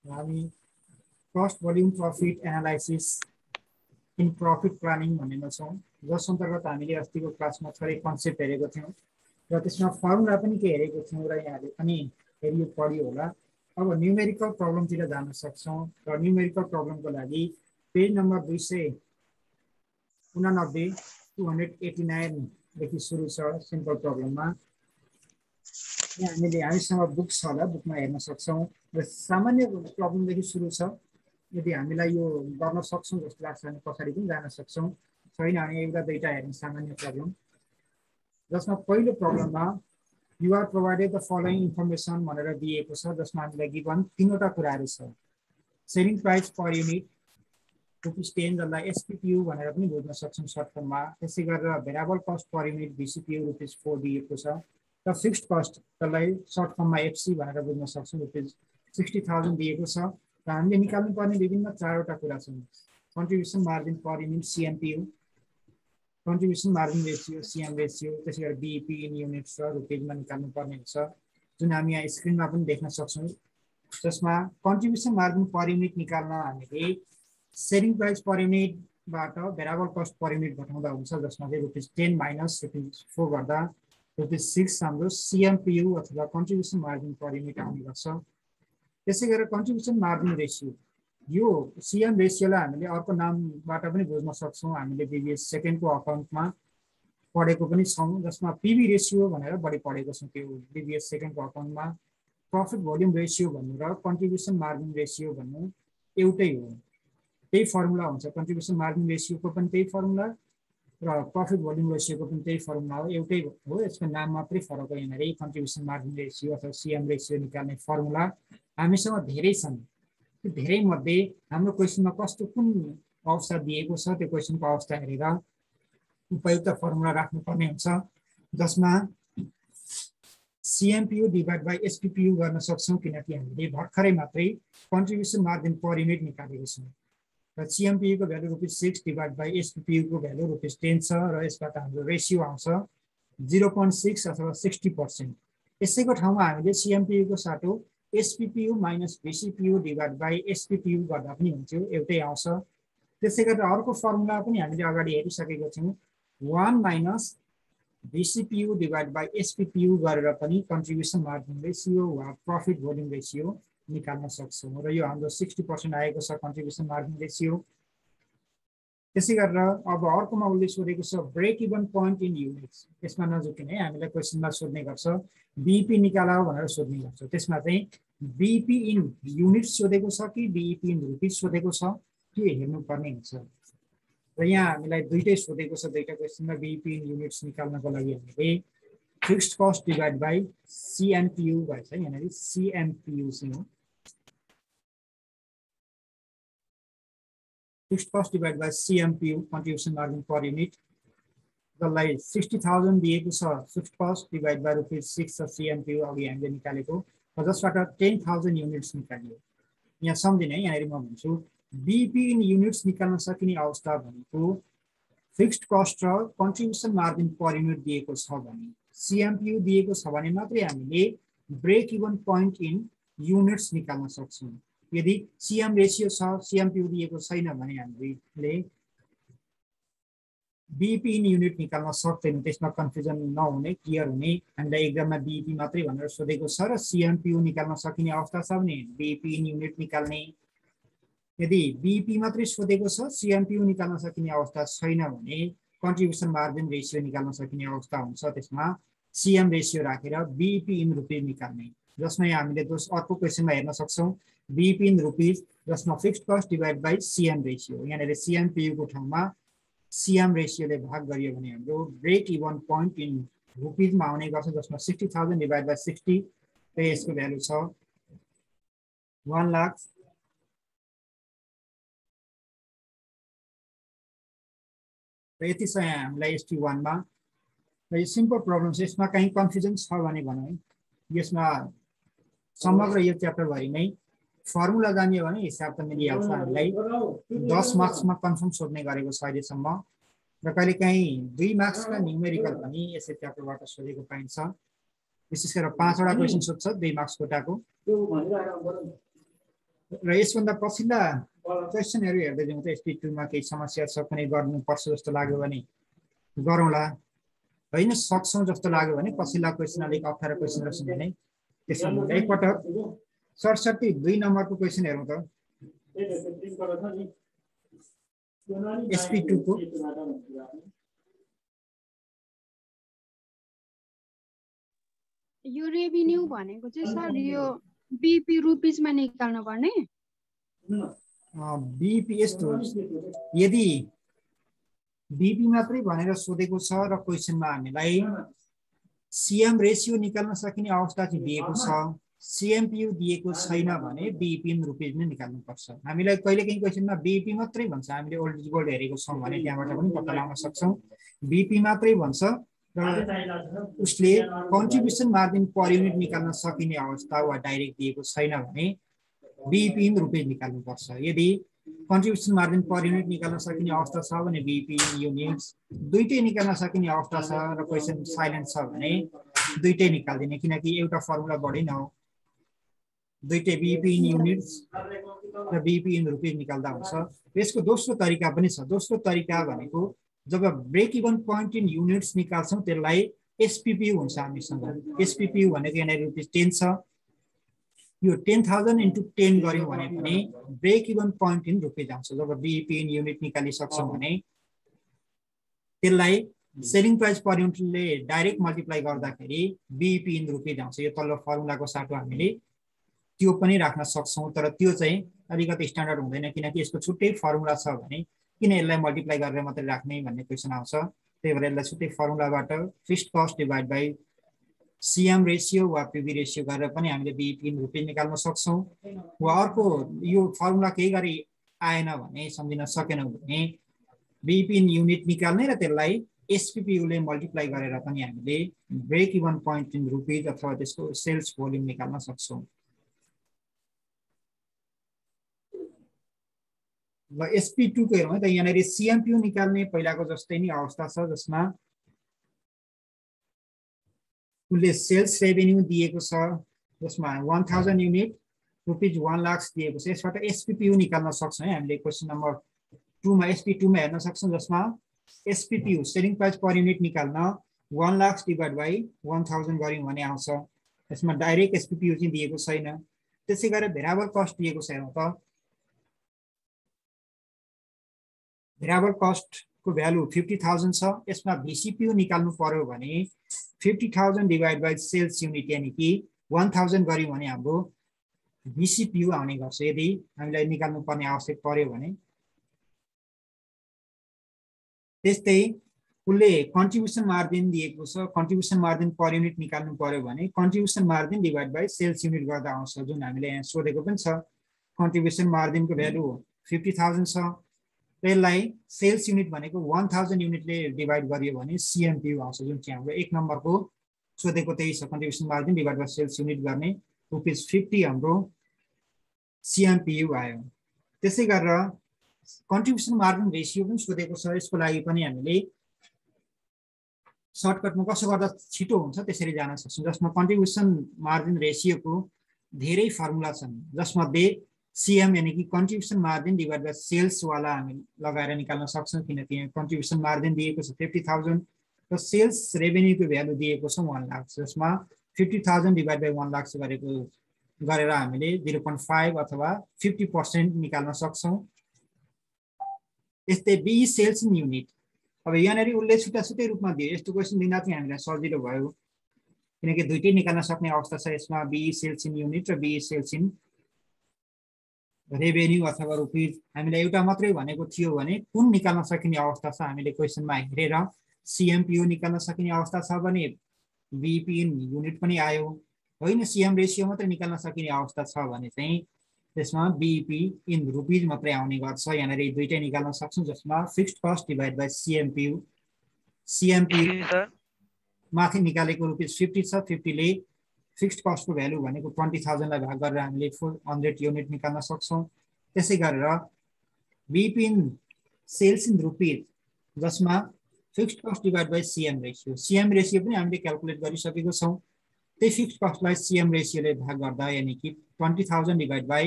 हामी cost volume profit analysis in profit planning भन्नेमा छौँ, जस अन्तर्गत हामीले अस्तिको क्लासमा थोरै कन्सेप्ट हेरेको थियौँ र त्यसमा फर्मुला पनि के हेरेको थियौँ र यहाँले पनि हेरियो पढ्यो होला। अब न्युमेरिकल प्रब्लमतिर जान सक्छौँ र न्युमेरिकल प्रब्लमको लागि पेज नम्बर 289 289 देखि सुरु छ सिम्पल प्रब्लममा। यहाँ हामीसँग बुक छ होला, बुकमा हेर्न सक्छौँ र सामान्य प्रब्लमदेखि सुरु छ। यदि हामीलाई यो गर्न सक्छौँ जस्तो लाग्छ भने पछाडि पनि जान सक्छौँ, छैन भने एउटा दुईटा हेर्ने सामान्य प्रब्लम, जसमा पहिलो प्रब्लममा you are provided the following information भनेर दिएको छ, जसमा हामीलाई गिभन तीनवटा कुराहरू छ। सेलिङ प्राइस पर युनिट ₹10 जसलाई एसपीपीयू भनेर पनि बुझ्न सक्छौँ सर्ट फर्ममा। त्यसै गरेर variable cost per unit VCPU ₹4 दिएको छ र फिक्स्ड कस्ट जसलाई सर्ट फर्ममा FC भनेर बुझ्न सक्छौँ ₹60,000 दिएको छ। र हामीले निकाल्नु पर्ने विभिन्न चारवटा कुरा छन्। Contribution margin per unit CMPU, contribution margin ratio CM ratio, त्यसै गरी BEP इन युनिट्स र रुपिजमा निकाल्नु पर्ने हुन्छ, जुन हामी यहाँ स्क्रिनमा पनि देख्न सक्छौँ। जसमा कन्ट्रिब्युसन मार्जिन पर युनिट निकाल्न हामीले सेलिङ प्राइस पर युनिटबाट भेरिएबल कस्ट पर युनिट घटाउँदा हुन्छ, जसमा चाहिँ ₹10 माइनस ₹4 गर्दा ₹6 हाम्रो CMPU अथवा कन्ट्रिब्युसन मार्जिन पर युनिट आउने गर्छ। त्यसै गरेर कन्ट्रिब्युसन मार्जिन रेसियो, यो CM रेसियोलाई हामीले अर्को नामबाट पनि बुझ्न सक्छौँ। हामीले प्रिभियस सेकेन्डको अकाउन्टमा पढेको पनि छौँ, जसमा PV रेसियो भनेर बढी पढेको छौँ। त्यो प्रिभियस सेकेन्डको अकाउन्टमा प्रफिट भोल्युम रेसियो भन्नु र कन्ट्रिब्युसन मार्जिन रेसियो भन्नु एउटै हो, त्यही फर्मुला हुन्छ। कन्ट्रिब्युसन मार्जिन रेसियोको पनि त्यही फर्मुला र प्रफिट भोल्युम रेसियोको पनि त्यही फर्मुला हो, एउटै हो। यसको नाम मात्रै फरक हो। यहाँनिर कन्ट्रिब्युसन मार्जिन रेसियो अथवा CM रेसियो निकाल्ने फर्मुला हामीसँग धेरै छन्। त्यो धेरै मध्ये हाम्रो क्वेसनमा कस्तो कुन अवस्था दिएको छ त्यो क्वेसनको अवस्था हेरेर उपयुक्त फर्मुला राख्नुपर्ने हुन्छ, जसमा CMPU डिभाइड बाई SPPU गर्न सक्छौँ, किनकि हामीले भर्खरै मात्रै कन्ट्रिब्युसन मार्जिन पर युनिट निकालेको छौँ र CMPU को भ्यालु ₹6 डिभाइड बाई SPPU को भ्यालु ₹10 छ र यसबाट हाम्रो रेसियो आउँछ 0.6 अथवा 60%। यसैको ठाउँमा हामीले CMPU को साटो SPPU minus VCPU divide by SPPU गर्दा पनि हुन्थ्यो, एउटै आउँछ। त्यसै गरेर अर्को फर्मुला पनि हामीले अगाडि हेरिसकेको छौँ, 1 minus VCPU divide by SPPU गरेर पनि कन्ट्रिब्युसन मार्जिन रेसियो वा प्रफिट भोल्युम रेसियो निकाल्न सक्छौँ र यो हाम्रो 60% आएको छ कन्ट्रिब्युसन मार्जिन रेसियो। त्यसै गरेर अब अर्कोमा उसले सोधेको छ break even point in units. त्यसमा नजुकिने हामीलाई क्वेसनमा सोध्ने गर्छ BEP निकाल भनेर सोध्ने गर्छ। त्यसमा चाहिँ BEP इन युनिट्स सोधेको छ कि BEP इन रुपिज सोधेको छ त्यो हेर्नुपर्ने हुन्छ। र यहाँ हामीलाई दुईटै सोधेको छ, दुईटा क्वेसनमा BEP इन युनिट्स निकाल्नको लागि हामीले fixed cost divide by CMPU भएछ। यहाँनिर CMPU चाहिँ fixed cost divide by CMPU contribution margin per unit, जसलाई 60,000 दिएको छ। फिक्स्ड कस्ट डिभाइड बाई ₹6 छ CMPU अघि हामीले निकालेको, र जसबाट 10,000 युनिट्स निकालियो। यहाँ सम्झिने, यहाँनिर म भन्छु BEP इन युनिट्स निकाल्न सकिने अवस्था भनेको फिक्स्ड कस्ट र कन्ट्रिब्युसन मार्जिन पर युनिट दिएको छ भने, CMPU दिएको छ भने मात्रै हामीले break even point in units निकाल्न सक्छौँ। यदि CM रेसियो छ, CMPU दिएको छैन भने हामीले BEP इन युनिट निकाल्न सक्दैनौँ। त्यसमा कन्फ्युजन नहुने, क्लियर हुने। हामीलाई एक्जाममा BEP मात्रै भनेर सोधेको छ र CMPU निकाल्न सकिने अवस्था छ भने BEP इन युनिट निकाल्ने। यदि BEP मात्रै सोधेको छ, CMPU निकाल्न सकिने अवस्था छैन भने कन्ट्रिब्युसन मार्जिन रेसियो निकाल्न सकिने अवस्था हुन्छ। त्यसमा CM रेसियो राखेर BEP इन रुपिज निकाल्ने, जसमा हामीले अर्को क्वेसनमा हेर्न सक्छौँ BEP इन रुपिज, जसमा fixed cost divide by CM ratio. यहाँनिर CMPU को ठाउँमा CM रेसियोले भाग गरियो भने हाम्रो ब्रेक इभन पोइन्ट इन रुपिजमा आउने गर्छ, जसमा 60,000 डिभाइड बाई 60 र यसको भ्यालु छ 1 लाख। र यति छ यहाँ हामीलाई ST1 मा। र यो सिम्पल प्रब्लम छ, यसमा कहीँ कन्फ्युजन छ भने भनौँ। यसमा समग्र यो च्याप्टरभरि नै फर्मुला जानियो भने हिसाब त मिलिहाल्छ। हामीलाई 10 मार्क्समा कन्फर्म सोध्ने गरेको छ अहिलेसम्म, र कहिलेकाहीँ 2 मार्क्सका न्युमेरिकल पनि यसै च्याप्टरबाट सोधेको पाइन्छ। विशेष गरेर 5 वटा क्वेसन सोध्छ 2 मार्क्स कोटाको। र यसभन्दा पछिल्ला क्वेसनहरु हेर्दै जाउँ त SP2 मा केही समस्या छ कुनै गर्नुपर्छ जस्तो लाग्यो भने गरौँला हैन सक्छौं जस्तो लाग्यो भने पछिल्ला क्वेसन अलिक अप्ठ्यारो क्वेसन रहेछ भने त्यसमा एकपटक 67 2 नम्बरको क्वेसन हेरौँ त SP2 को यो रेभिन्यू भनेको चाहिँ सर यो बीपी रुपीज मा निकाल्नु पर्ने बीपी यस्तो यदि बीपी मात्रै भनेर सोधेको छ र क्वेसनमा हामीलाई सीएम रेशियो निकाल्न सकिने अवस्था चाहिँ दिएको छ सीएमपीयू दिएको छैन भने बीपी इन रुपीज नै निकाल्नु पर्छ हामीलाई कहिलेकाहीँ क्वेसनमा बीपी मात्रै भन्छ हामीले ओल्ड इज गोल्ड हेरेको छौं भने त्यहाँबाट पनि पत्ता लगाउन सक्छौं बीपी मात्रै भन्छ र उसले कन्ट्रिब्युसन मार्जिन पर युनिट निकाल्न सकिने अवस्था वा डाइरेक्ट दिएको छैन भने बीपी इन रुपीज निकाल्नु पर्छ यदि कन्ट्रिब्युसन मार्जिन पर युनिट निकाल्न सकिने अवस्था छ भने बीपी इन युनिट्स दुईटै निकाल्न सकिने अवस्था छ र क्वेसन साइलेन्ट छ भने दुईटै निकाल्दिने किनकि एउटा फर्मुला बढी न हो दुईटै बीपी इन युनिट्स र बीपी इन रुपीज निकाल्दा हुन्छ यसको दोस्रो तरिका पनि छ दोस्रो तरिका भनेको जब break even point in units निकाल्छौं त्यसलाई एसपीपीयू हुन्छ हामीसँग एसपीपीयू भनेको यहाँ रुपीज 10 छ यो 10,000 into 10 गर्यौं भने पनि break even point in rupees आउँछ जब बीपी इन युनिट निकालिसक्छौं भने त्यसलाई सेलिङ प्राइस पर युनिटले डाइरेक्ट मल्टिप्लाई गर्दाखेरि बीपी इन रुपीज आउँछ यो तल्लो फर्मुलाको साटो हामीले त्यो पनि राख्न सक्छौं तर त्यो चाहिँ अलिकति स्ट्यान्डर्ड हुँदैन किनकि यसको छुट्टै फर्मुला छ भने किन यसलाई मल्टिप्लाई गरेर मात्रै राख्ने भन्ने क्वेशन आउँछ त्यही भएर यसलाई छुट्टै फर्मुलाबाट fixed cost divide by CM ratio वा पीबी रेशियो गरेर पनि हामीले बीपी इन रुपीज निकाल्न सक्छौं वा अर्को यो फर्मुला केही गरी आएन भने सम्झिन सकेनौ भने बीपी इन युनिट निकाल्ने र त्यसलाई एसपीपीयू ले मल्टिप्लाई गरेर पनि हामीले break even point in rupees अथवा त्यसको सेल्स भोल्युम निकाल्न सक्छौं ल SP2 को हेरौँ त यहाँनेरि सीएमपीयू निकाल्ने पहिलाको जस्तै नै अवस्था छ जसमा उसले सेल्स रेभेन्यू दिएको छ जसमा 1000 युनिट रुपीज 1 लाख दिएको छ यसबाट एसपीपीयू निकाल्न सक्छौं हामीले क्वेशन नम्बर 2 मा SP2 मा हेर्न सक्छौं जसमा SPPU selling price per unit निकाल्न 1 लाख डिभाइड बाइ 1000 गर्यौं भने आउँछ यसमा डाइरेक्ट एसपीपीयू चाहिँ दिएको छैन त्यसै गरेर भेरिएबल कस्ट दिएको छ हेरौँ त भेरिएबल कस्ट को भ्यालु 50,000 छ यसमा VCPU निकाल्नु पर्यो भने 50,000 डिभाइड बाइ सेल्स युनिट यानी कि 1000 गर्यौं भने हाम्रो VCPU आउने गर्छ यदि हामीलाई निकाल्नु पर्ने आवश्यक पर्यो भने त्यस्तै उसले कन्ट्रिब्युसन मार्जिन दिएको छ कन्ट्रिब्युसन मार्जिन पर युनिट निकाल्नु पर्यो भने contribution margin divide by sales unit गर्दा आउँछ जुन हामीले यहाँ सोधेको पनि छ कन्ट्रिब्युसन मार्जिनको भ्यालु 50,000 छ त्यसलाई सेल्स युनिट भनेको 1000 युनिटले डिभाइड गरियो भने सीएमपीयू आउँछ जुन चाहिँ हाम्रो 1 नम्बरको सोधेको त्यही छ contribution margin divide by sales unit गर्ने रुपीज 50 हाम्रो सीएमपीयू आयो त्यसै गरेर कन्ट्रिब्युसन मार्जिन रेशियो पनि सोधेको छ यसको लागि पनि हामीले सर्टकटमा कसो गर्दा छिटो हुन्छ त्यसरी जान सक्छौं जसमा कन्ट्रिब्युसन मार्जिन रेशियोको धेरै फर्मुला छन् जसमध्ये सीएम यानी कि contribution margin divide by sales वाला हामी लगाएर निकाल्न सक्छौं किनकि कन्ट्रिब्युसन मार्जिन दिएको छ 50,000 र सेल्स रेभेन्यूको भ्यालु दिएको छ 1 लाख जसमा 50,000 डिभाइड बाइ 1 लाख गरेको गरेर हामीले 0.5 अथवा 50% निकाल्न सक्छौं यस्तै बी सेल्स इन युनिट अब यहाँनेरि उल्लेख छुट्टा-छुट्टै रूपमा दिए यस्तो क्वेशन दिँदा चाहिँ हामीलाई सजिलो भयो किनकि दुईटै निकाल्न सक्ने अवस्था छ यसमा बी सेल्स इन युनिट र बी सेल्स इन रेभेन्यू अथवा रुपीज हामीले एउटा मात्रै भनेको थियो भने कुन निकाल्न सकिने अवस्था छ हामीले क्वेशनमा हेरेर सीएमपीयू निकाल्न सकिने अवस्था छ भने बीपी इन युनिट पनि आयो होइन सीएम रेशियो मात्रै निकाल्न सकिने अवस्था छ भने चाहिँ त्यसमा बीपी इन रुपीज मात्रै आउने गर्छ यहाँनेरि दुईटै निकाल्न सक्छौं जसमा फिक्स्ड कस्ट डिभाइड बाइ सीएमपीयू माथि निकालेको रुपीज 50 छ 50 ले फिक्स्ड कस्ट को भ्यालु भनेको 20,000 लाई भाग गरेर हामीले 400 युनिट निकाल्न सक्छौं त्यसै गरेर BEP in sales in rupees जसमा fixed cost divide by CM ratio पनि हामीले क्याल्कुलेट गरिसकेको छौं त्यही फिक्स्ड कस्टलाई सीएम रेशियोले भाग गर्दा यानी कि 20,000 डिभाइड बाइ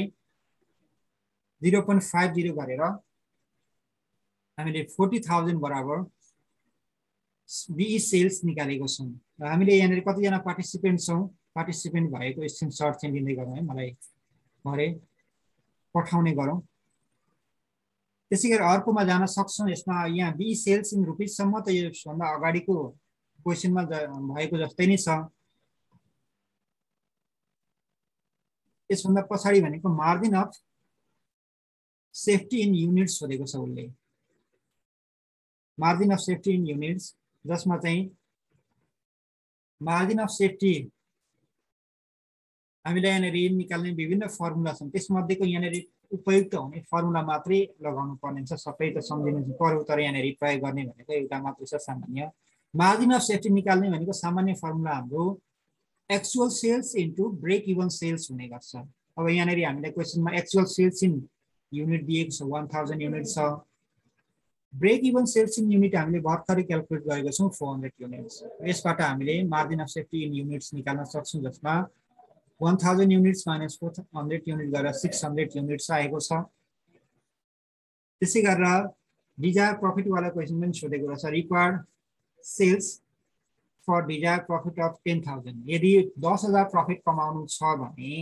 0.50 गरेर हामीले 40,000 बराबर बीई सेल्स निकालेको छौँ र हामीले यहाँनिर कतिजना पार्टिसिपेन्ट छौँ पार्टिसिपेन्ट भएको स्क्रिनसट चाहिँ लिँदै गरौँ है मलाई भरे पठाउने गरौँ त्यसै गरी अर्कोमा जान सक्छौँ यसमा यहाँ बीई सेल्स इन रुपिससम्म त यसभन्दा अगाडिको क्वेसनमा भएको जस्तै नै छ यसभन्दा पछाडि भनेको margin of safety in units सोधेको छ उसले margin of safety in units जसमा चाहिँ मार्जिन अफ सेफ्टी हामीले यहाँनिर निकाल्ने विभिन्न फर्मुला छन् त्यसमध्येको यहाँनिर उपयुक्त हुने फर्मुला मात्रै लगाउनु पर्ने छ सबै त सम्झिनु पर्यो तर यहाँनिर प्रयोग गर्ने भनेको एउटा मात्रै छ सामान्य मार्जिन अफ सेफ्टी निकाल्ने भनेको सामान्य फर्मुला हाम्रो actual sales into break even sales हुने गर्छ अब यहाँनिर हामीले क्वेसनमा एक्चुअल सेल्स इन युनिट दिएको छ 1000 युनिट छ break even sales in unit हामीले भर्खरै क्याल्कुलेट गरेको छौँ 400 युनिट्स यसबाट हामीले margin of safety in units निकाल्न सक्छौँ जसमा 1000 युनिट्स माइनस 400 युनिट गरेर 600 युनिट्स आएको छ त्यसै गरेर डिजायर प्रफिट वाला क्वेसन पनि सोधेको रहेछ required sales for desire profit of 10,000 यदि 10,000 प्रफिट कमाउनु छ भने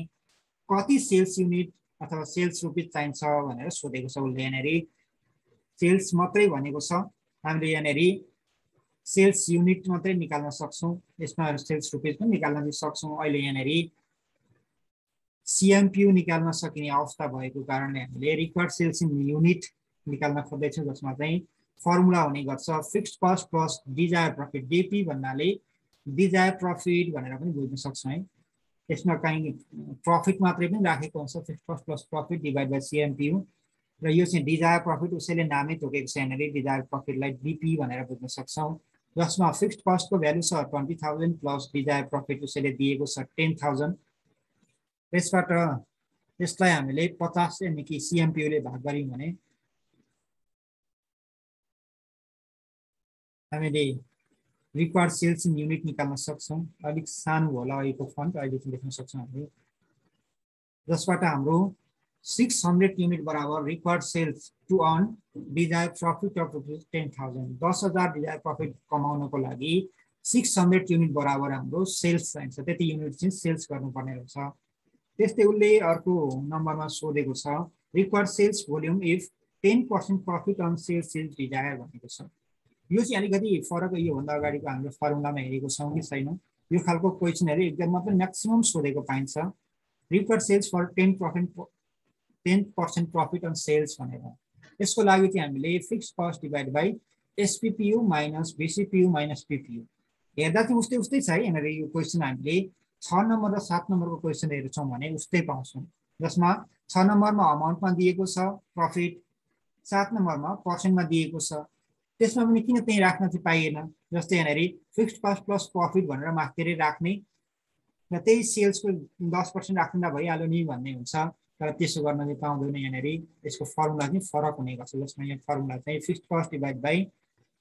कति सेल्स युनिट अथवा सेल्स रुपिस चाहिन्छ भनेर सोधेको छ उसले यहाँनिर सेल्स मात्रै भनेको छ हामीले यहाँनिर सेल्स युनिट मात्रै निकाल्न सक्छौँ यसमा सेल्स रुपिस पनि निकाल्न सक्छौँ अहिले यहाँनिर सीएमपीयू निकाल्न सकिने अवस्था भएको कारणले हामीले रिक्वायर्ड सेल्स इन युनिट निकाल्न खोज्दैछौँ जसमा चाहिँ फर्मुला हुने गर्छ fixed cost plus desire profit DP भन्नाले डिजायर प्रफिट भनेर पनि बुझ्न सक्छौँ है यसमा कहीँ प्रफिट मात्रै पनि राखेको हुन्छ fixed cost plus profit divide by CMPU र यो चाहिँ डिजायर प्रफिट उसैले नामै तोकेको छ यहाँनिर डिजायर प्रफिटलाई डीपी भनेर बुझ्न सक्छौँ जसमा फिक्स्ड कस्टको भ्यालु छ 20,000 प्लस डिजायर प्रफिट उसैले दिएको छ 10,000 त्यसबाट यसलाई हामीले 50 यानि कि सीएमपीयूले भाग गर्यौँ भने हामीले रिक्वायर्ड सेल्स इन युनिट निकाल्न सक्छौँ अलिक सानो होला अहिलेको फन्ट अहिले चाहिँ लेख्न सक्छौँ हामीले जसबाट हाम्रो 600 युनिट बराबर required sales to earn desire profit of 10,000 10,000 desire profit कमाउनको लागि 600 युनिट बराबर हाम्रो सेल्स चाहिन्छ त्यति युनिट चाहिँ सेल्स गर्नुपर्ने रहेछ त्यस्तै उसले अर्को नम्बरमा सोधेको छ required sales volume if 10% profit on sales is desire भनेको छ यो चाहिँ अलिकति फरक योभन्दा अगाडिको हाम्रो फर्मुलामा हेरेको छौँ कि छैन यो खालको क्वेसनहरू एक्जाममा पनि म्याक्सिमम सोधेको पाइन्छ required sales for 10% profit on sales भनेर यसको लागि चाहिँ हामीले fixed cost divide by SPPU minus VCPU minus PPU हेर्दा चाहिँ उस्तै छ है यहाँनिर यो क्वेसन हामीले 6 नम्बर र 7 नम्बरको क्वेसन हेर्छौँ भने उस्तै पाउँछौँ जसमा 6 नम्बरमा अमाउन्टमा दिएको छ प्रफिट 7 नम्बरमा पर्सेन्टमा दिएको छ त्यसमा पनि किन त्यही राख्न चाहिँ पाइएन जस्तै यहाँनिर फिक्स्ड कस्ट प्लस प्रफिट भनेर माथितिर राख्ने र त्यही सेल्सको 10% राख्दा भइहाल्यो नि भन्ने हुन्छ तर त्यसो गर्न चाहिँ पाउँदैन यहाँनिर यसको फर्मुला चाहिँ फरक हुने गर्छ जसमा यहाँ फर्मुला चाहिँ fixed cost divide by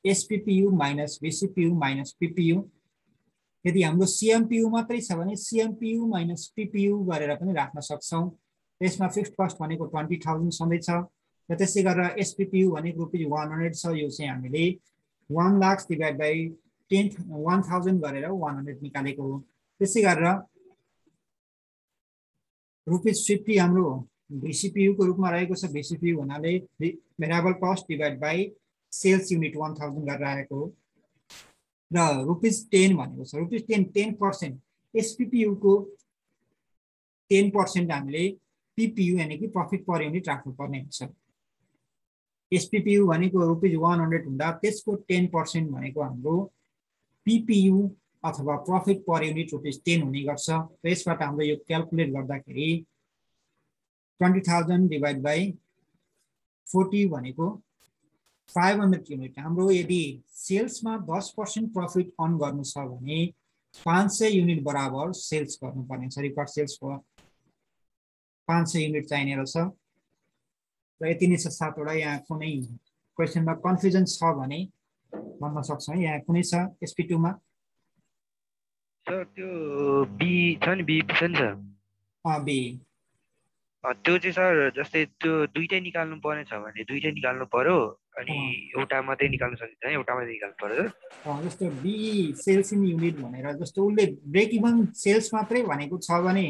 SPPU minus VCPU minus PPU यदि हाम्रो सीएमपीयू मात्रै छ भने सीएमपीयू माइनस पीपीयू गरेर पनि राख्न सक्छौँ त्यसमा फिक्स्ड कस्ट भनेको 20,000 सधैँ छ र त्यसै गरेर एसपीपीयू भनेको रुपिस 100 छ यो चाहिँ हामीले 1 लाख डिभाइड बाई 1000 गरेर 100 निकालेको हो त्यसै गरेर रुपिस 50 हाम्रो बीसीपीयू को रूपमा रहेको छ बीसीपीयू भन्नाले variable cost divide by sales unit 1000 गरेर आएको हो र रुपिस 10 भनेको छ रुपिस 10% एसपीपीयू को 10% हामीले पीपीयू यानी कि प्रफिट पर युनिट राख्नुपर्ने हुन्छ एसपीपीयू भनेको रुपिस 100 हुँदा त्यसको 10% भनेको हाम्रो पीपीयू अथवा प्रफिट पर युनिट रुपिस 10 हुने गर्छ र यसबाट हाम्रो यो क्याल्कुलेट गर्दाखेरि 20,000 डिभाइड बाई 40 भनेको 500 युनिट हाम्रो यदि सेल्समा 10% प्रफिट अर्न गर्नु छ भने 500 युनिट बराबर सेल्स गर्नुपर्ने छ रिक्वायर्ड सेल्स फर 500 युनिट चाहिने रहेछ र यति नै छ सातवटा यहाँ कुनै क्वेसनमा कन्फ्युजन छ भने भन्न सक्छौँ यहाँ कुनै छ SP2 मा सर त्यो बी छ नि बी छ नि सर बी त्यो चाहिँ सर जस्तै त्यो दुईटै निकाल्नु पर्ने छ भने दुईटै निकाल्नु पर्यो अनि एउटा मात्रै निकाल्नु सकिन्छ एउटा मात्रै निकाल्नु पर्यो जस्तो बिई सेल्स इन युनिट भनेर जस्तो उसले ब्रेक इभन सेल्स मात्रै भनेको छ भने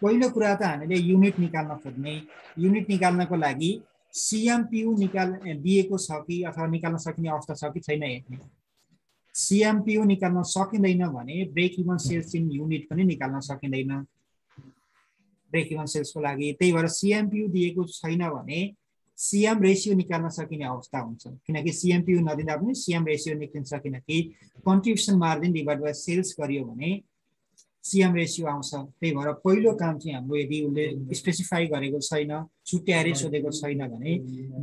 पहिलो कुरा त हामीले युनिट निकाल्न खोज्ने युनिट निकाल्नको लागि सिएमपियु दिएको छ कि अथवा निकाल्न सकिने अवस्था छ कि छैन हेर्ने सिएमपियु निकाल्न सकिँदैन भने break even sales in unit पनि निकाल्न सकिँदैन ब्रेक इभन सेल्सको लागि त्यही भएर सिएमपियु दिएको छैन भने सिएम रेसियो निकाल्न सकिने अवस्था हुन्छ किनकि सिएमपियु नदिँदा पनि सिएम रेसियो निक्लिन्छ किनकि contribution margin divide by sales गरियो भने सिएम रेसियो आउँछ त्यही भएर पहिलो काम चाहिँ हाम्रो यदि उसले स्पेसिफाई गरेको छैन छुट्याएर सोधेको छैन भने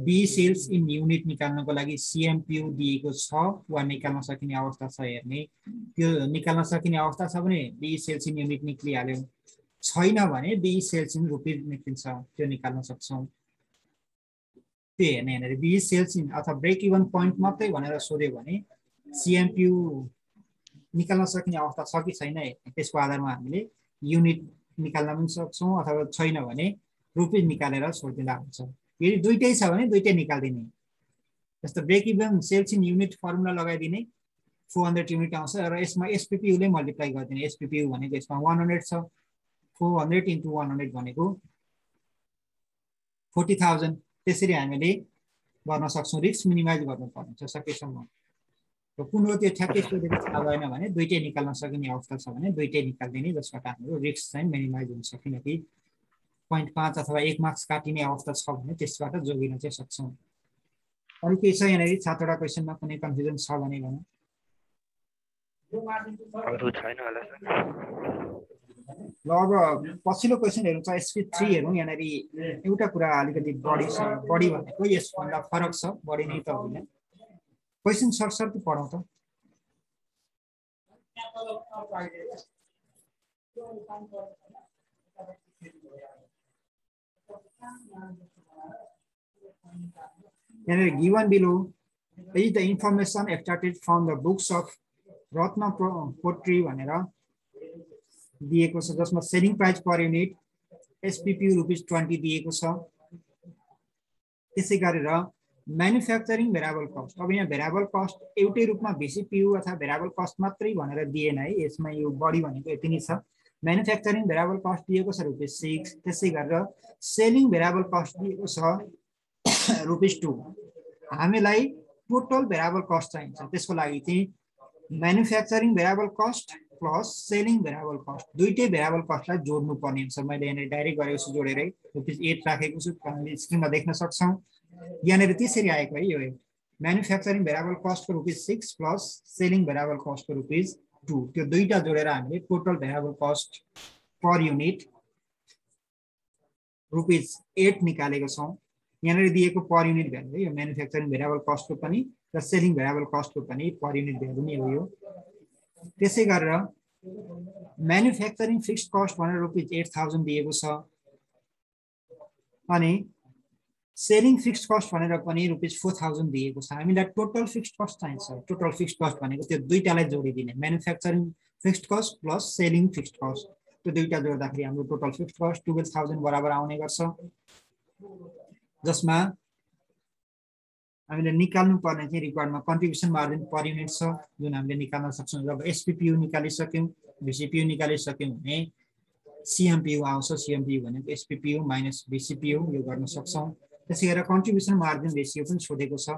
बी सेल्स इन युनिट निकाल्नको लागि सिएमपियु दिएको छ वा निकाल्न सकिने अवस्था छ हेर्ने त्यो निकाल्न सकिने अवस्था छ भने बी सेल्स इन युनिट निक्लिहाल्यो छैन भने बी सेल्स इन रुपिज निक्लिन्छ त्यो निकाल्न सक्छौँ त्यो हेर्ने हेर्ने बी सेल्स इन अथवा ब्रेक इभन पोइन्ट मात्रै भनेर सोध्यो भने सिएमपियु निकाल्न सकिने अवस्था छ कि छैन त्यसको आधारमा हामीले युनिट निकाल्न पनि सक्छौँ अथवा छैन भने रुपिज निकालेर छोडिदिँदा हुन्छ यदि दुईटै छ भने दुईटै निकाल्दिने जस्तो break even sales in unit formula लगाइदिने 400 युनिट आउँछ र यसमा एसपीपीयुले मल्टिप्लाई गरिदिने एसपीपीयु भनेको यसमा 100 छ 400 into 100 भनेको 40,000 त्यसरी हामीले गर्न सक्छौँ रिस्क मिनिमाइज गर्नुपर्ने छ सकेसम्म कुन हो त्यो ठ्याक्कै सोधेको थाहा भएन भने दुईटै निकाल्न सकिने अवस्था छ भने दुईटै निकाल्दिने जसबाट हाम्रो रिस्क चाहिँ मिनिमाइज हुन्छ किनकि 0.5 अथवा 1 मार्क्स काटिने अवस्था छ भने त्यसबाट जोगिन चाहिँ सक्छौँ अरू केही छ यहाँनिर 7वटा क्वेसनमा कुनै कन्फ्युजन छ भने भनौँ अरू छैन होला सर ल अब पछिल्लो क्वेसन हेर्नु छ SP3 हेरौँ यहाँनिर एउटा कुरा अलिकति बढी छ बढी भनेको यसभन्दा फरक छ बढी नै त होइन क्वेसन सर्ट पढौँ त यहाँनिर given below is the information extracted from the books of Ratna Potri भनेर दिएको छ जसमा सेलिङ प्राइस पर युनिट एसपीपीयु ₹20 दिएको छ त्यसै गरेर म्यानुफ्याक्चरिङ भेरिएबल कस्ट अब यहाँ भेरिएबल कस्ट एउटै रूपमा VCPU अथवा भेरिएबल कस्ट मात्रै भनेर दिएन है यसमा यो बढी भनेको यति नै छ म्यानुफ्याक्चरिङ भेरिएबल कस्ट दिएको छ ₹6 त्यसै गरेर सेलिङ भेरिएबल कस्ट दिएको छ ₹2 हामीलाई टोटल भेरिएबल कस्ट चाहिन्छ त्यसको लागि चाहिँ manufacturing variable cost plus selling variable cost दुईटै भेरिएबल कस्टलाई जोड्नु पर्ने हुन्छ मैले यहाँ डाइरेक्ट गरेको छु जोडेरै ₹8 राखेको छु हामीले स्क्रिनमा देख्न सक्छौं यहाँ त्यसरी आएको है यो म्यानुफ्याक्चरिङ भेरिएबल कस्टको ₹6 प्लस सेलिङ भेरिएबल कस्टको ₹2 त्यो दुईटा जोडेर हामीले total variable cost per unit ₹8 निकालेको छौं यहाँ दिएको पर युनिट भ्यालु यो म्यानुफ्याक्चरिङ भेरिएबल कस्टको पनि र सेलिङ भेरिएबल कस्टको पनि पर युनिट भ्यालु नै हो यो त्यसै गरेर म्यानुफ्याक्चरिङ फिक्स्ड कस्ट भनेर ₹8000 दिएको छ अनि सेलिङ फिक्स्ड कस्ट भनेर पनि ₹4000 दिएको छ हामीलाई टोटल फिक्स्ड कस्ट चाहिन्छ टोटल फिक्स्ड कस्ट भनेको त्यो दुईटालाई जोडिदिने manufacturing fixed cost plus selling fixed cost त्यो दुईटा जोड्दाखेरि हाम्रो टोटल फिक्स्ड कस्ट 12000 बराबर आउने गर्छ जसमा हामीले निकाल्नु पर्ने चाहिँ रिक्वायर्डमा कन्ट्रिब्युसन मार्जिन पर युनिट छ जुन हामीले निकाल्न सक्छौं जब एसपीपीयु निकालिसक्यौं VCPU निकालिसक्यौं भने CMPU आउँछ CMPU भनेको SPPU माइनस VCPU यो गर्न सक्छौं त्यसै गरेर कन्ट्रिब्युसन मार्जिन रेशियो पनि सोधेको छ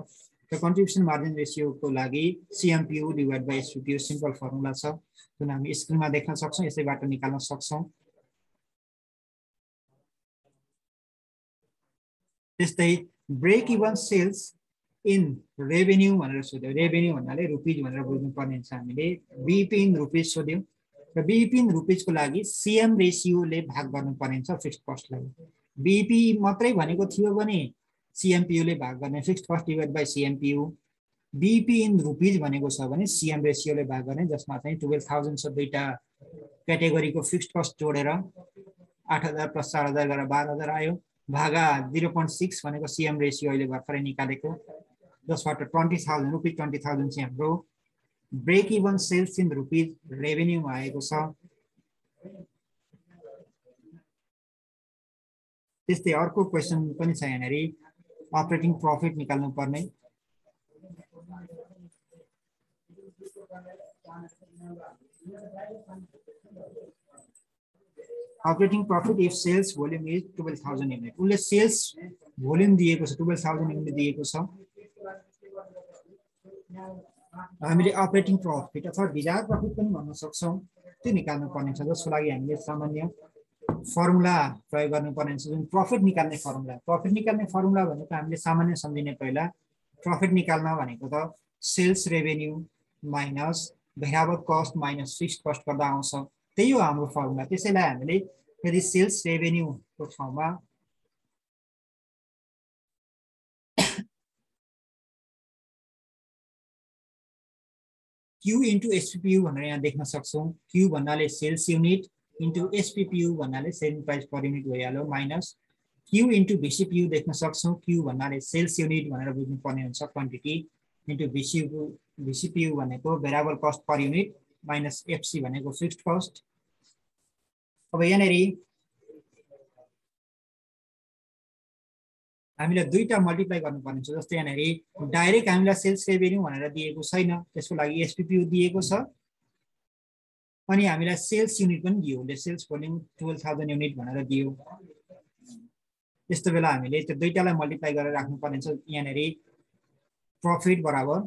त्यो कन्ट्रिब्युसन मार्जिन रेशियोको लागि CMPU divide by SPPU simple formula छ जुन हामी स्क्रिनमा देख्न सक्छौं यसैबाट निकाल्न सक्छौं त्यस्तै break even sales in revenue भनेर सोध्यो रेभेन्यू भन्नाले रुपीज भनेर बुझ्नु पर्ने हुन्छ हामीले बीपी इन रुपीज सोध्यो र बीपी इन रुपीजको लागि सीएम रेशियोले भाग गर्नुपर्ने हुन्छ फिक्स्ड कस्टलाई बीपी मात्रै भनेको थियो भने सीएमपीयू ले भाग गर्ने fixed cost divide by CMPU BEP in rupees भनेको छ भने सीएम रेशियोले भाग गर्ने जसमा चाहिँ 12000 छ दुईटा क्याटेगोरीको फिक्स्ड कस्ट जोडेर 8000 प्लस 4000 गरेर 12000 आयो भागा 0.6 भनेको सीएम रेशियो अहिले भर्खरै निकालेको जसबाट 20000 रुपीज 20000 चाहिँ हाम्रो break even sales in rupees रेभेन्यूमा आएको छ त्यस्तै अर्को क्वेशन पनि छ यहाँनेरि अपरेटिङ प्रफिट निकाल्नु पर्ने operating profit if sales volume is 12,000 unit उले सेल्स भोल्युम दिएको छ 12,000 युनिट दिएको छ हामीले अपरेटिङ प्रफिट अथवा डिजायर प्रफिट पनि भन्न सक्छौं त्यो निकाल्नु पर्ने छ जसको लागि हामीले सामान्य फर्मुला प्रयोग गर्नु पर्ने छ जुन प्रफिट निकाल्ने फर्मुला भनेको हामीले सामान्य सम्झिने पहिला प्रफिट निकाल्न भनेको त sales revenue minus variable cost minus fixed cost गर्दा आउँछ त्यही हो हाम्रो फर्मुला त्यसैलाई हामीले यदि सेल्स रेभेन्यू को ठाउँमा Q into SPPU भनेर यहाँ देख्न सक्छौं Q भन्नाले सेल्स युनिट into SPPU भन्नाले सेलिङ प्राइस पर युनिट भइहाल्यो माइनस Q into VCPU देख्न सक्छौं Q भन्नाले सेल्स युनिट भनेर बुझ्नु पर्ने हुन्छ क्वान्टिटी into VCPU भनेको variable cost per unit minus FC भनेको फिक्स्ड कस्ट अब यहाँनेरि हामीले दुईटा मल्टिप्लाई गर्नुपर्ने छ जस्तै यहाँनेरि डाइरेक्ट हामीलाई सेल्स रेभेन्यू भनेर दिएको छैन त्यसको लागि एसपीपीयू दिएको छ अनि हामीलाई सेल्स युनिट पनि दियो ले सेल्स भोल्युम 12000 युनिट भनेर दियो त्यस्तो बेला हामीले त्यो दुईटालाई मल्टिप्लाई गरेर राख्नु पर्ने छ यहाँनेरि प्रॉफिट बराबर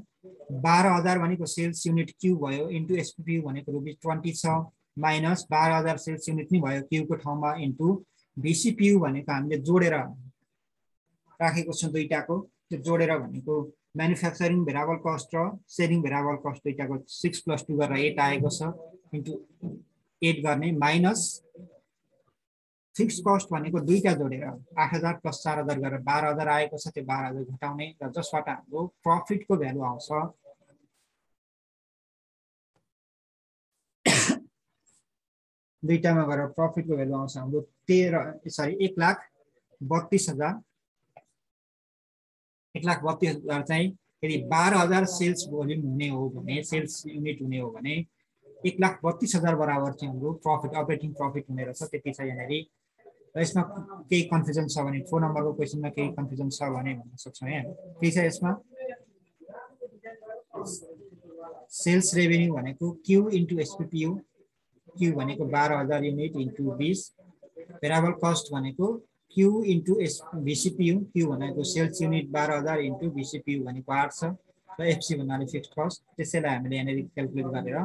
12000 भनेको सेल्स युनिट क्यू भयो इन्टु एसपीपीयू भनेको ₹20 छ माइनस 12000 सेल्स युनिट नि भयो क्यू को ठाउँमा इन्टु VCPU भनेको हामीले जोडेर राखेको छ दुईटाको त्यो जोडेर भनेको म्यानुफ्याक्चरिङ भेरिएबल कस्ट र सेलिङ भेरिएबल कस्ट दुईटाको 6 + 2 गरेर 8 आएको छ इन्टु 8 गर्ने माइनस फिक्स्ड कस्ट भनेको दुईटा जोडेर 8000 + 4000 गरेर 12000 आएको छ त्यो 12000 घटाउने र जसबाट हाम्रो प्रॉफिटको भ्यालु आउँछ दुईटामा गरेर प्रॉफिटको भ्यालु आउँछ हाम्रो 1,32,000 1,32,000 चाहिँ यदि 12000 सेल्स भोल्युम हुने हो भने सेल्स युनिट हुने हो भने 1,32,000 बराबर चाहिँ हाम्रो प्रॉफिट अपरेटिङ प्रॉफिट हुने रहेछ त्यति छ यहाँनेरि र यसमा केही कन्फ्युजन छ भने 4 नम्बरको क्वेशनमा केही कन्फ्युजन छ भने भन्न सक्छौं यहाँ के छ यसमा सेल्स रेभेन्यू भनेको Q इन्टु एसपीपीयू Q भनेको 12000 युनिट इन्टु 20 भेरिएबल कस्ट भनेको Q इन्टु VCPU Q भनेको सेल्स युनिट 12000 इन्टु VCPU भनेको 8 छ र FC भन्नाले फिक्स्ड कस्ट त्यसैलाई हामीले यहाँनेरि क्याल्कुलेट गरेर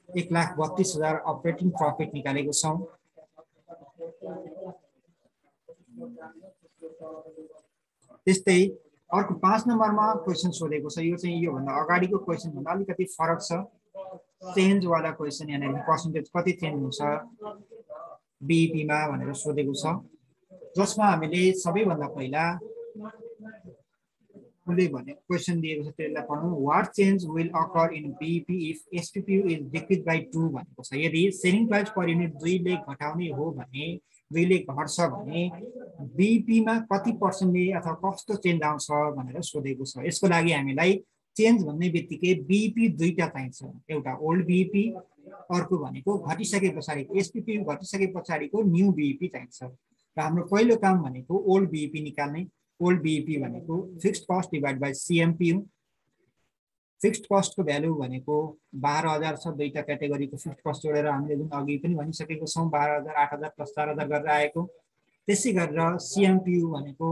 1,32,000 अपरेटिङ प्रॉफिट निकालेको छौं त्यस्तै अर्को 5 नम्बरमा क्वेशन सोधेको छ यो चाहिँ यो भन्दा अगाडिको क्वेशन भन्दा अलिकति फरक छ चेन्ज वाला क्वेशन यहाँनेरि पर्सेन्टेज कति चेन्ज हुन्छ बीईपी मा भनेर सोधेको छ जसमा हामीले सबैभन्दा पहिला उले भने क्वेशन दिएको छ त्यसलाई पढौं what change will occur in BEP if SPPU is decrease by 2 भनेको छ यदि सेलिङ प्राइस पर युनिट 2 ले घटाउने हो भने 2 ले घट्छ भने बीईपी मा कति पर्सेन्टले अथवा कस्तो चेन्ज आउँछ भनेर सोधेको छ यसको लागि हामीलाई चेन्ज भन्ने बित्तिकै बीईपी दुईटा चाहिन्छ एउटा ओल्ड बीईपी अर्को भनेको घटिसके पछाडीको एसपीपीयू घटिसके पछाडीको न्यू बीईपी चाहिन्छ र हाम्रो पहिलो काम भनेको ओल्ड बीईपी निकाल्ने ओल्ड बीईपी भनेको fixed cost divide by CMPU fixed cost को भ्यालु भनेको 12000 छ दुईटा क्याटेगोरीको फिक्स्ड कस्ट जोडेर हामीले जुन अघि पनि भनिसकेको छौं 12000 8000 + 4000 गरेर आएको त्यसै गरेर सीएमपीयू भनेको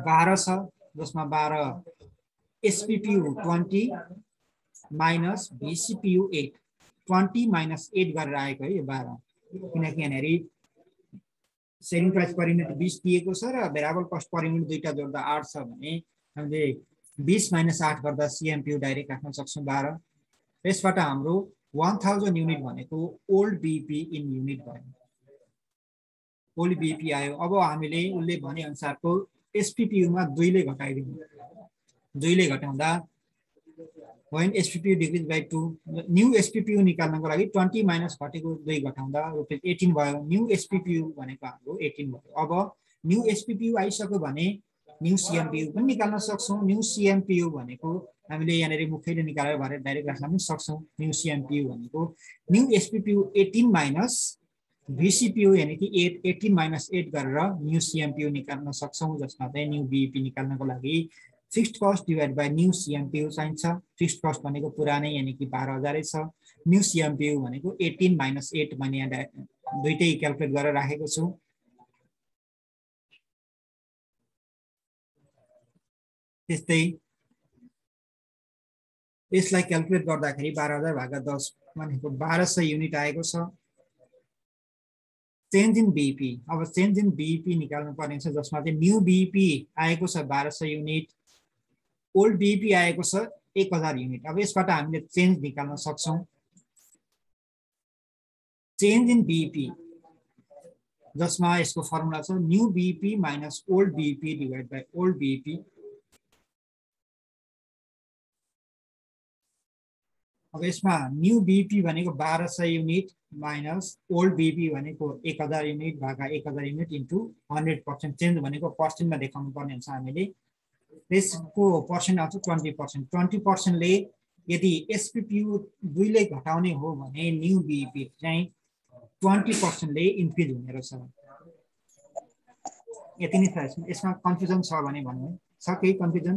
12 छ जसमा 12 एसपीपीयू 20 माइनस VCPU 8 20 माइनस 8 गरेर आएको है यो 12 किनकि यहाँनेरि सेलिङ प्राइस पर युनिट 20 दिएको छ र भेरिएबल कस्ट पर युनिट दुईटा जोड्दा 8 छ भने हामीले 20 माइनस 8 गर्दा सीएमपीयू डाइरेक्ट राख्न सक्छौं 12 यसबाट हाम्रो 1000 युनिट भनेको ओल्ड बीईपी इन युनिट भयो ओल्ड बीईपी आयो अब हामीले उले भने अनुसारको एसपीपीयू मा 2 ले घटाइदिनु 2 ले घटाउँदा when SPPU decrease by 2 new SPPU निकाल्नको लागि 20 माइनस घटेको 2 घटाउँदा रुपैयाँ 18 भयो न्यू SPPU भनेको हाम्रो 18 भयो अब न्यू SPPU आइसक्यो भने न्यू CMPU पनि निकाल्न सक्छौं न्यू CMPU भनेको हामीले यहाँनेरि मुखैले निकालेर भरे डाइरेक्ट राख्न पनि सक्छौं न्यू CMPU भनेको न्यू SPPU 18 माइनस VCPU यानी कि 18 - 8 गरेर न्यू CMPU निकाल्न सक्छौं, जसमा चाहिँ न्यू BEP निकाल्नको लागि fixed cost divide by new CMPU चाहिन्छ। फिक्स्ड कस्ट भनेको पुरानै यानी कि 12,000 छ। न्यू CMPU भनेको 18 - 8 भने यहाँ दुईटै क्याल्कुलेट गरेर राखेको छु। त्यस्तै यसलाई क्याल्कुलेट गर्दाखेरि 12,000 भागा 10 भनेको 1200 युनिट आएको छ। चेन्ज इन BEP, अब चेन्ज इन BEP निकाल्नु पर्ने छ, जसमा चाहिँ न्यू BEP आएको छ 1200 युनिट, ओल्ड BEP आएको छ 1000 युनिट। अब यसबाट हामीले चेन्ज निकाल्न सक्छौं। चेन्ज इन BEP जसमा यसको फर्मुला छ new BEP minus old BEP divide by old BEP। अब यसमा न्यू BEP भनेको 1200 युनिट माइनस ओल्ड BEP भनेको 1000 युनिट भागा 1000 युनिट इन्टु 100%। चेन्ज भनेको पर्सेन्टमा देखाउनु पर्ने हुन्छ हामीले। त्यसको पर्सेन्ट आउँछ 20%। 20% ले यदि SPPU 2 ले घटाउने हो भने न्यू BEP चाहिँ 20% ले इन्क्रिज हुने रहेछ। यति नै छ। यसमा कन्फ्युजन छ भने भन्नु छ, केही कन्फ्युजन?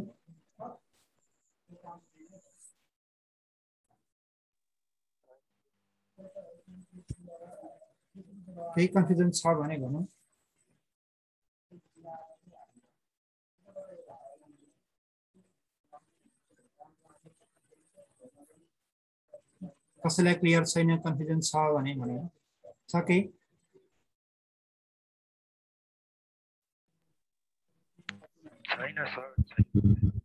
केही कन्फ्युजन छ भने भन्नु। कसैलाई क्लियर छैन, कन्फ्युजन छ भने भन्नु छ केही?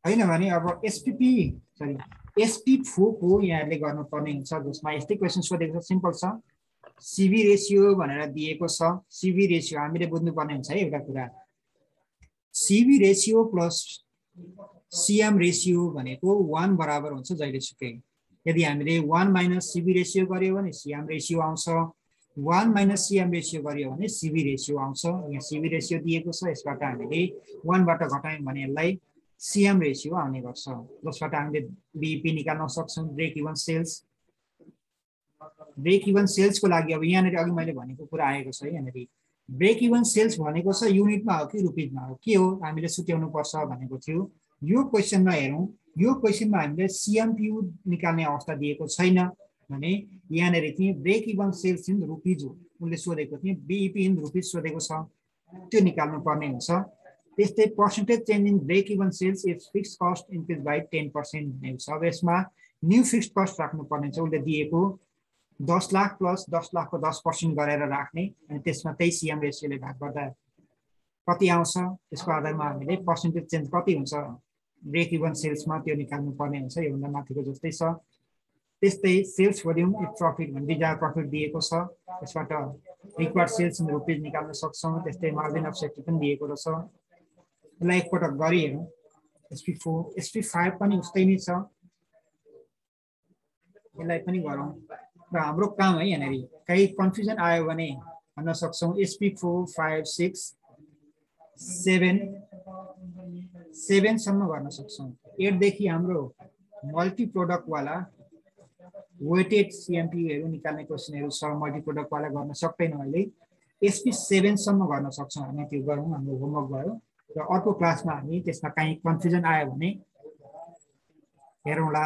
होइन भने अब SP4 को यहाँले गर्नुपर्ने हुन्छ, जसमा यस्तै क्वेसन सोधेको छ। सिम्पल छ। CV रेशियो भनेर दिएको छ। CV रेशियो हामीले बुझ्नुपर्ने हुन्छ है एउटा कुरा। CV ratio plus CM ratio भनेको 1 बराबर हुन्छ जहिलेसुकै। यदि हामीले 1 माइनस CV रेशियो गर्यो भने CM रेशियो आउँछ, 1 माइनस CM रेशियो गर्यो भने CV रेशियो आउँछ। यहाँ CV रेशियो दिएको छ, यसबाट हामीले 1 बाट घटायौं भने यसलाई CM रेशियो आउने गर्छ, जसबाट हामीले BEP निकाल्न सक्छौं। Break even sales, break even sales को लागि अब यहाँनिर अघि मैले भनेको कुरा आएको छ। यहाँनिर ब्रेक इभन सेल्स भनेको छ युनिटमा हो कि रुपिजमा हो, के हो हामीले सुत्याउनु पर्छ भनेको थियो। यो क्वेसनमा हेरौं, यो क्वेसनमा हामीले CMPU निकाल्ने अवस्था दिएको छैन भने यहाँनिर चाहिँ break even sales in rupees हो उनले सोधेको थियो। BEP इन रुपिज सोधेको छ, त्यो निकाल्नु पर्ने हुन्छ। त्यस्तै percentage change in break even sales if fixed cost increase by 10% भनेको छ। अब यसमा न्यू फिक्स्ड कस्ट राख्नु पर्ने छ। उनले दिएको 10 लाख प्लस 10 लाख को 10% गरेर राख्ने, अनि त्यसमा त्यही CM रेशियोले भाग गर्दा कति आउँछ त्यसको आधारमा हामीले पर्सेन्टेज चेन्ज कति हुन्छ ब्रेक इभन सेल्समा त्यो निकाल्नु पर्ने हुन्छ। योभन्दा माथिको जस्तै छ। त्यस्तै सेल्स भोल्युम इफ प्रफिट भने डिजायर प्रफिट दिएको छ, त्यसबाट रिक्वायर्ड सेल्स इन रुपिज निकाल्न सक्छौं। त्यस्तै मार्जिन अफ सेफ्टी पनि दिएको रहेछ। यसलाई एकपटक गरी हेरौँ। SP4 SP5 पनि उस्तै नै छ, यसलाई पनि गरौँ र हाम्रो काम है। यहाँनिर केही कन्फ्युजन आयो भने भन्न सक्छौं। SP4 5 6 7 सम्म गर्न सक्छौं। 8 देखि हाम्रो मल्टी प्रोडक्ट वाला वेटेड CMPU निकाल्ने क्वेसनहरु छ। मल्टी प्रोडक्ट वाला गर्न सक्दैनौं अहिले। SP7 सम्म गर्न सक्छौं हामी, त्यो गरौँ, हाम्रो होमवर्क भयो। र अर्को क्लासमा हामी त्यसमा कहीँ कन्फ्युजन आयो भने हेरौँला।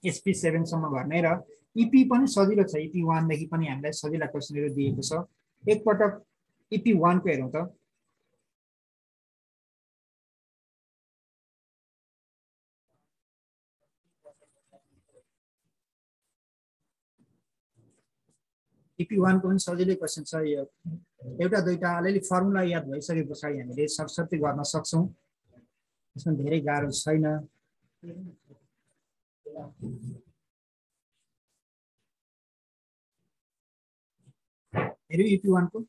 SP7 सम्म गर्ने र EP पनि सजिलो छ। EP1 देखि पनि हामीलाई सजिला क्वेसनहरु दिएको छ। एकपटक EP1 को हेरौँ त। EP1 को पनि सजिलै क्वेसन छ। यो एउटा दुईटा अलिअलि फर्मुला याद भइसके पछाडि हामीले सरसर्ती गर्न सक्छौं। यसमा धेरै गाह्रो छैन। हेरौँ EP1 को।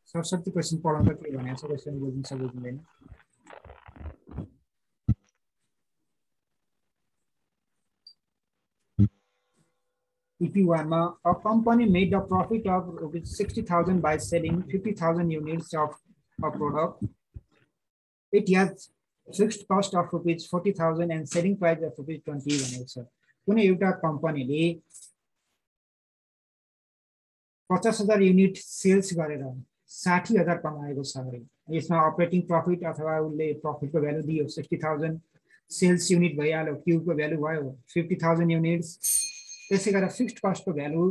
सरसर्ती क्वेसन पढाउँदा के भनेको छ, क्वेसन बुझ्नु बुझ्दैन। EP1 मा a company made a profit of ₹60,000 by selling 50,000 units of a product. It has fixed cost of rupees 40,000 and selling price of rupees 20 भनेको छ। कुनै एउटा कम्पनीले 50,000 युनिट सेल्स गरेर 60,000 कमाएको छ अरे, यसमा अपरेटिङ प्रफिट अथवा उसले प्रफिटको भ्यालु दियो 60,000 सेल्स युनिट भइहाल्यो, क्यूको भ्यालु भयो 50,000 युनिट्स, त्यसै गरेर फिक्स्ड कस्टको भ्यालु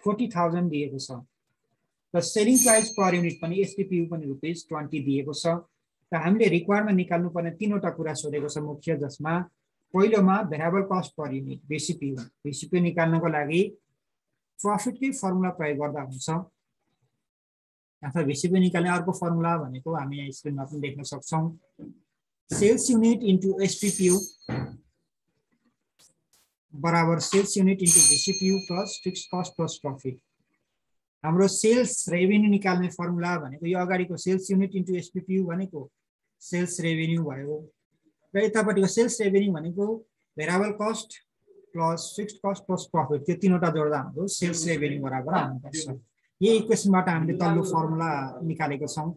40,000 दिएको छ र सेलिङ प्राइस पर युनिट पनि एसपीपीयू पनि रुपीज 20 दिएको छ। र हामीले रिक्वायरमेन्ट निकाल्नु पर्ने तीनवटा कुरा सोधेको छ मुख्य, जसमा पहिलोमा भेरिएबल कस्ट पर युनिट बीसीपीयू, बीसीपीयू निकाल्नको लागि प्रफिटकै फर्मुला प्रयोग गर्दा हुन्छ अथवा बीसीपीयू निकाल्ने अर्को फर्मुला भनेको हामी यहाँ स्क्रिनमा पनि देख्न सक्छौं, सेल्स युनिट इन्टु एसपीपीयू बराबर sales unit into VCPU plus fixed cost plus profit. हाम्रो सेल्स रेभेन्यू निकाल्ने फर्मुला भनेको यो अगाडिको सेल्स युनिट इन्टु एसपीपीयू भनेको सेल्स रेभेन्यू भयो र यतापट्टिको सेल्स रेभेन्यू भनेको variable cost plus fixed cost plus profit, त्यो तीनवटा जोड्दा हाम्रो सेल्स रेभेन्यू बराबर आउनुपर्छ। यही इक्वेसनबाट हामीले तल्लो फर्मुला निकालेको छौं,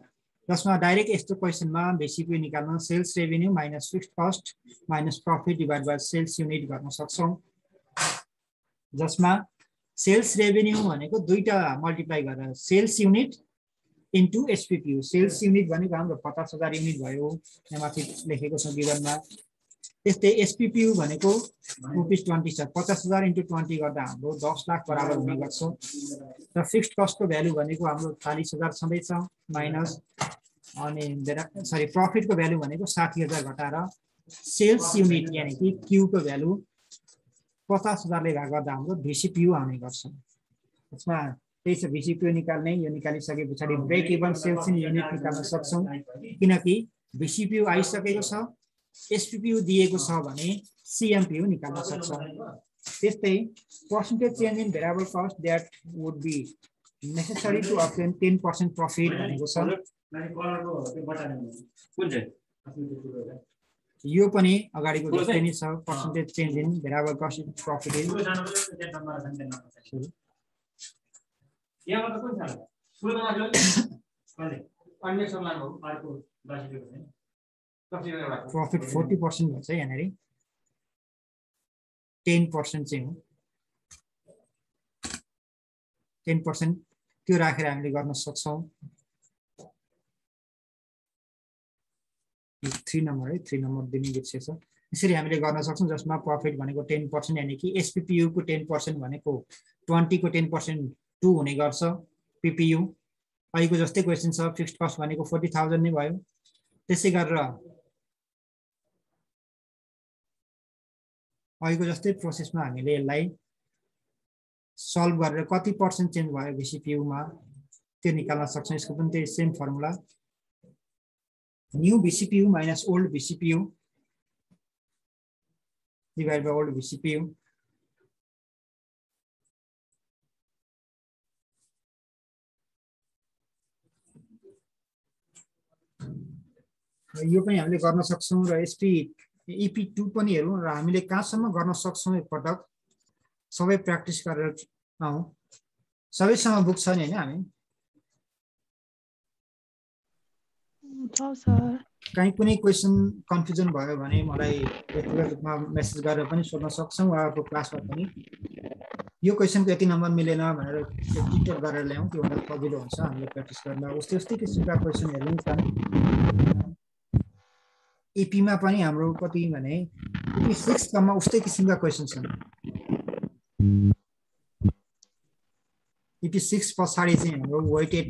जसमा डाइरेक्ट यस्तो क्वेसनमा बीसीपीयू निकाल्न sales revenue minus fixed cost minus profit divide by sales unit गर्न सक्छौं, जसमा सेल्स रेभेन्यू भनेको दुईटा मल्टिप्लाई गरेर sales unit into SPPU, sales unit भनेको हाम्रो 50,000 युनिट भयो, यहाँ माथि लेखेको छ गिभनमा। त्यस्तै एसपीपीयू भनेको रुपीज 20 छ, 50,000 इन्टु 20 गर्दा हाम्रो 10 लाख बराबर हुने गर्छ र फिक्स्ड कस्टको भ्यालु भनेको हाम्रो 40,000 छँदैछ माइनस अनि प्रफिटको भ्यालु भनेको 60,000 घटाएर सेल्स युनिट यानि कि क्यूको भ्यालु 50,000 ले भाग गर्दा हाम्रो बीसीपीयू आउने गर्छ। यसमा त्यही छ, बीसीपीयू निकाल्ने, यो निकालिसके पछाडि break even sales in unit निकाल्न सक्छौं किनकि बीसीपीयू आइसकेको छ, एसपीपीयू दिएको छ भने सीएमपीयू निकाल्न सक्छौं। त्यस्तै percentage change in variable cost that would be necessary to obtain 10% profit भनेको छ। यो पनि अगाडिको जस्तै नै छ, percentage change in variable cost profit is profit 40% भन्छ यहाँनेरि 10% चाहिँ हो, 10% त्यो राखेर हामीले गर्न सक्छौं। 3 नम्बर है, 3 नम्बर दिने बिर्सेछ। यसरी हामीले गर्न सक्छौं, जसमा प्रफिट भनेको 10% यानि कि एसपीपीयू को 10% भनेको 20 को 10% 2 हुने गर्छ पीपीयू। अहिलेको जस्तै क्वेशन छ, फिक्स्ड कस्ट भनेको 40,000 नै भयो। त्यसै गरेर अहिलेको जस्तै प्रोसेसमा हामीले यसलाई सल्भ गरेर कति पर्सेन्ट चेन्ज भयो बीसीपीयू मा त्यो निकाल्न सक्छौं। यसको पनि त्यही same formula, new VCPU minus old VCPU divide by old VCPU. यो पनि हामीले गर्न सक्छौं र EP2 पनि हेरौं र हामीले कहाँसम्म गर्न सक्छौं एकपटक सबै प्र्याक्टिस गरेर आउँ। सबैसँग बुक छ नि हैन? हामी कहीँ कुनै क्वेशन कन्फ्युजन भयो भने मलाई व्यक्तिगत रूपमा मेसेज गरेर पनि सोध्न सक्छौं वा अर्को क्लासमा पनि यो क्वेशनको यति नम्बर मिलेन भनेर टिक गरेर ल्याउँ, त्यो भन्दा सजिलो हुन्छ हामीले प्र्याक्टिस गर्न। उस्तै किसिमका क्वेशनहरु पनि छन्। EP मा पनि हाम्रो कति भने EP6 सम्म उस्तै किसिमका क्वेशन छन्। EP6 पछाडि चाहिँ हाम्रो वेटेड